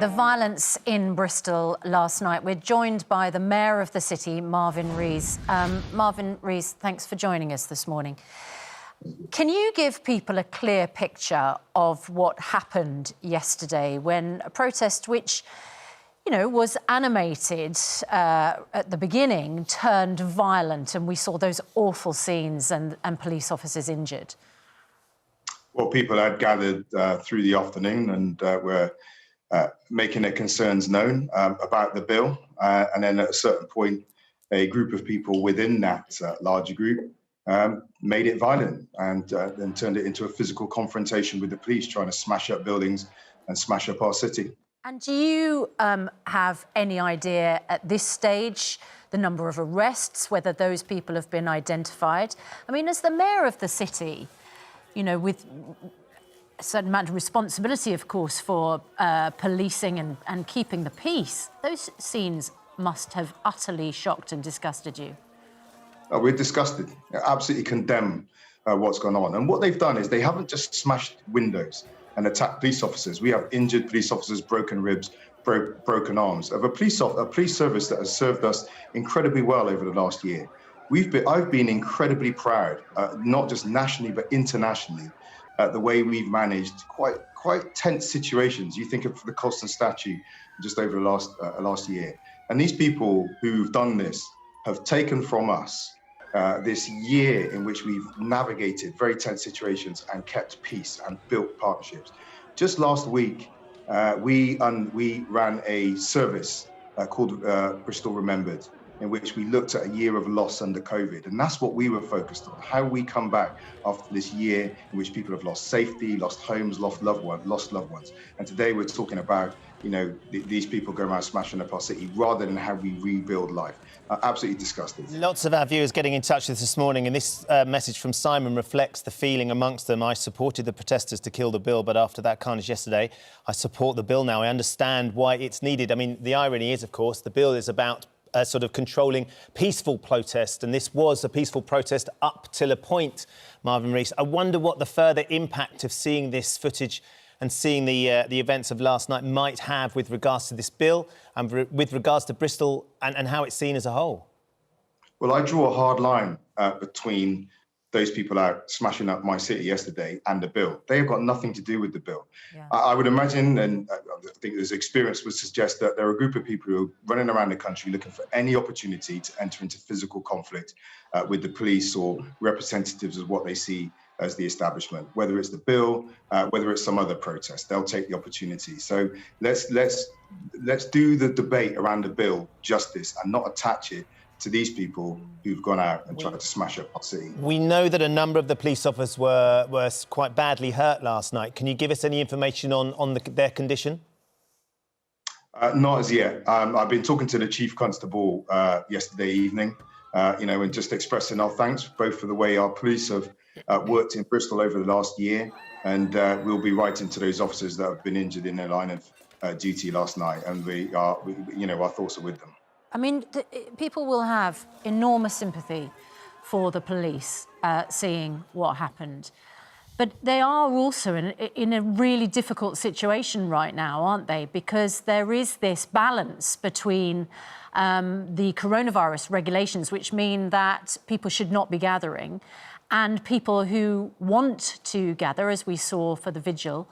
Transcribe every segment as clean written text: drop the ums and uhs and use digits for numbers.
the violence in Bristol last night. We're joined by the Mayor of the city, Marvin Rees. Marvin Rees, thanks for joining us this morning. Can you give people a clear picture of what happened yesterday when a protest which, you know, was animated at the beginning turned violent and we saw those awful scenes and police officers injured? Well, people had gathered through the afternoon and were making their concerns known about the bill. And then at a certain point, a group of people within that larger group made it violent and then turned it into a physical confrontation with the police, trying to smash up buildings and smash up our city. And do you have any idea at this stage the number of arrests, whether those people have been identified? I mean, as the mayor of the city, you know, with a certain amount of responsibility, of course, for policing and keeping the peace, those scenes must have utterly shocked and disgusted you. We're disgusted, absolutely condemn what's gone on. And what they've done is they haven't just smashed windows and attacked police officers. We have injured police officers, broken ribs, broken arms, of a police service that has served us incredibly well over the last year. I've been incredibly proud, not just nationally, but internationally, the way we've managed quite tense situations. You think of the Colston statue just over the last year. And these people who've done this have taken from us this year in which we've navigated very tense situations and kept peace and built partnerships. Just last week, we ran a service called Bristol Remembered, in which we looked at a year of loss under COVID. And that's what we were focused on, how we come back after this year in which people have lost safety, lost homes, lost loved ones. And today we're talking about, you know, these people going around smashing up our city rather than how we rebuild life. Absolutely disgusted. Lots of our viewers getting in touch with us this morning, and this message from Simon reflects the feeling amongst them. I supported the protesters to kill the bill, but after that carnage yesterday, I support the bill now. I understand why it's needed. I mean, the irony is, of course, the bill is about sort of controlling peaceful protest, and this was a peaceful protest up till a point, Marvin Rees. I wonder what the further impact of seeing this footage and seeing the events of last night might have with regards to this bill and with regards to Bristol and how it's seen as a whole. Well, I draw a hard line between those people out smashing up my city yesterday and the bill. They have got nothing to do with the bill. Yeah. I would imagine, and I think this experience would suggest, that there are a group of people who are running around the country looking for any opportunity to enter into physical conflict with the police or representatives of what they see as the establishment. Whether it's the bill, whether it's some other protest, they'll take the opportunity. So let's do the debate around the bill justice and not attach it to these people who've gone out and tried to smash up our city. We know that a number of the police officers were quite badly hurt last night. Can you give us any information on their condition? Not as yet. I've been talking to the Chief Constable yesterday evening, you know, and just expressing our thanks both for the way our police have worked in Bristol over the last year, and we'll be writing to those officers that have been injured in their line of duty last night, and you know, our thoughts are with them. I mean, people will have enormous sympathy for the police seeing what happened. But they are also in a really difficult situation right now, aren't they? Because there is this balance between the coronavirus regulations, which mean that people should not be gathering, and people who want to gather, as we saw for the vigil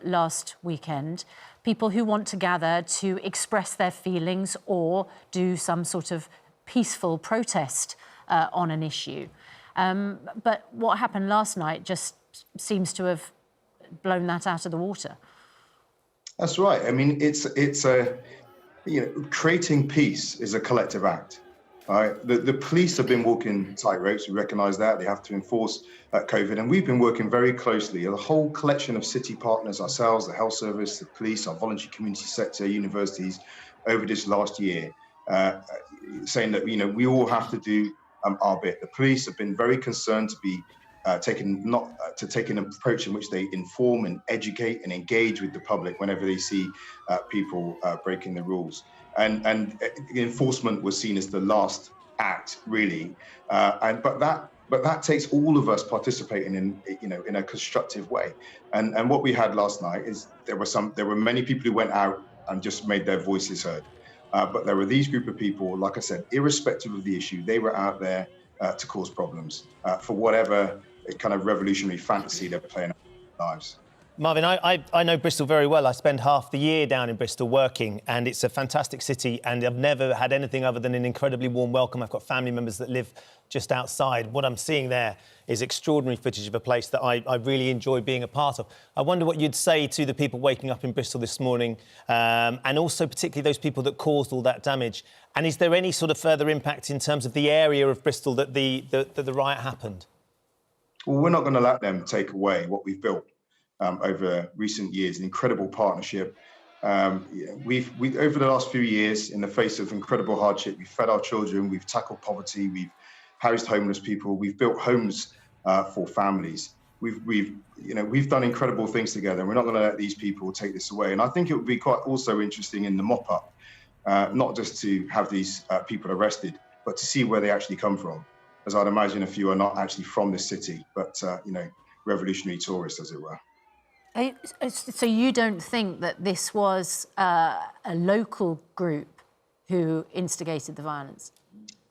last weekend, people who want to gather to express their feelings or do some sort of peaceful protest on an issue. But what happened last night just seems to have blown that out of the water. That's right. I mean, it's you know, creating peace is a collective act. Right? The police have been walking tightropes. We recognise that. They have to enforce COVID. And we've been working very closely, a whole collection of city partners, ourselves, the health service, the police, our voluntary community sector, universities, over this last year, saying that, you know, we all have to do our bit. The police have been very concerned to be taking an approach in which they inform and educate and engage with the public whenever they see people breaking the rules. And enforcement was seen as the last act, really. But that takes all of us participating in a constructive way. And what we had last night is there were many people who went out and just made their voices heard. But there were these group of people, like I said, irrespective of the issue, they were out there to cause problems for whatever kind of revolutionary fantasy they're playing out in their lives. Marvin, I know Bristol very well. I spend half the year down in Bristol working, and it's a fantastic city, and I've never had anything other than an incredibly warm welcome. I've got family members that live just outside. What I'm seeing there is extraordinary footage of a place that I really enjoy being a part of. I wonder what you'd say to the people waking up in Bristol this morning, and also particularly those people that caused all that damage. And is there any sort of further impact in terms of the area of Bristol that the riot happened? Well, we're not going to let them take away what we've built over recent years, an incredible partnership. We've over the last few years, in the face of incredible hardship, we've fed our children, we've tackled poverty, we've housed homeless people, we've built homes for families. We've done incredible things together, and we're not going to let these people take this away. And I think it would be quite also interesting in the mop-up, not just to have these people arrested, but to see where they actually come from. As I'd imagine a few are not actually from this city, but revolutionary tourists, as it were. So you don't think that this was a local group who instigated the violence?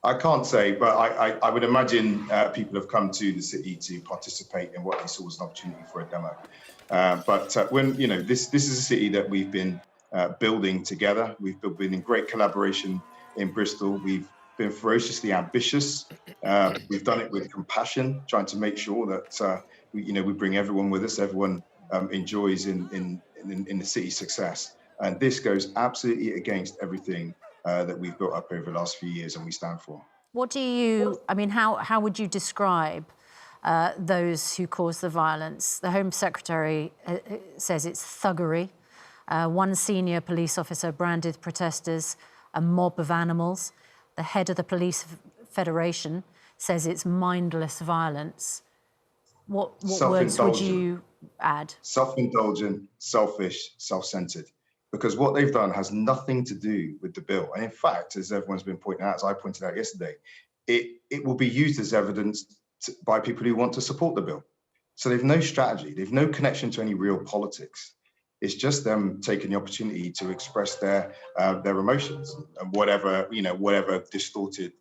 I can't say, but I would imagine people have come to the city to participate in what they saw as an opportunity for a demo. But when this is a city that we've been building together. We've been in great collaboration in Bristol. We've been ferociously ambitious. We've done it with compassion, trying to make sure that we bring everyone with us. Everyone enjoys in the city's success. And this goes absolutely against everything that we've built up over the last few years and we stand for. What do you, how would you describe those who caused the violence? The Home Secretary says it's thuggery. One senior police officer branded protesters a mob of animals. The head of the Police Federation says it's mindless violence. What words would you add? Self-indulgent, selfish, self-centered. Because what they've done has nothing to do with the bill. And in fact, as everyone's been pointing out, as I pointed out yesterday, it will be used as evidence by people who want to support the bill. So they've no strategy, they've no connection to any real politics. It's just them taking the opportunity to express their emotions and whatever distorted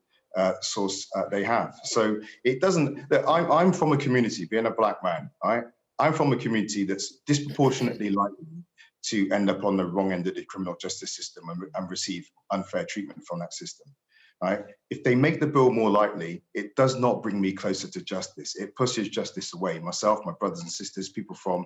source they have. So it doesn't. I'm from a community, being a black man, right? I'm from a community that's disproportionately likely to end up on the wrong end of the criminal justice system and receive unfair treatment from that system. Right? If they make the bill more likely, it does not bring me closer to justice. It pushes justice away. Myself, my brothers and sisters, people from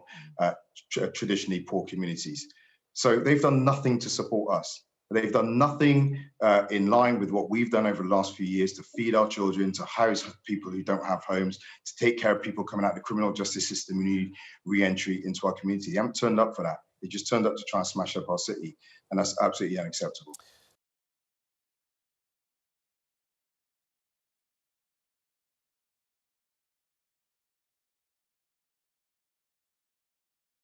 traditionally poor communities. So they've done nothing to support us. They've done nothing in line with what we've done over the last few years to feed our children, to house people who don't have homes, to take care of people coming out of the criminal justice system who need re-entry into our community. They haven't turned up for that. They just turned up to try and smash up our city. And that's absolutely unacceptable.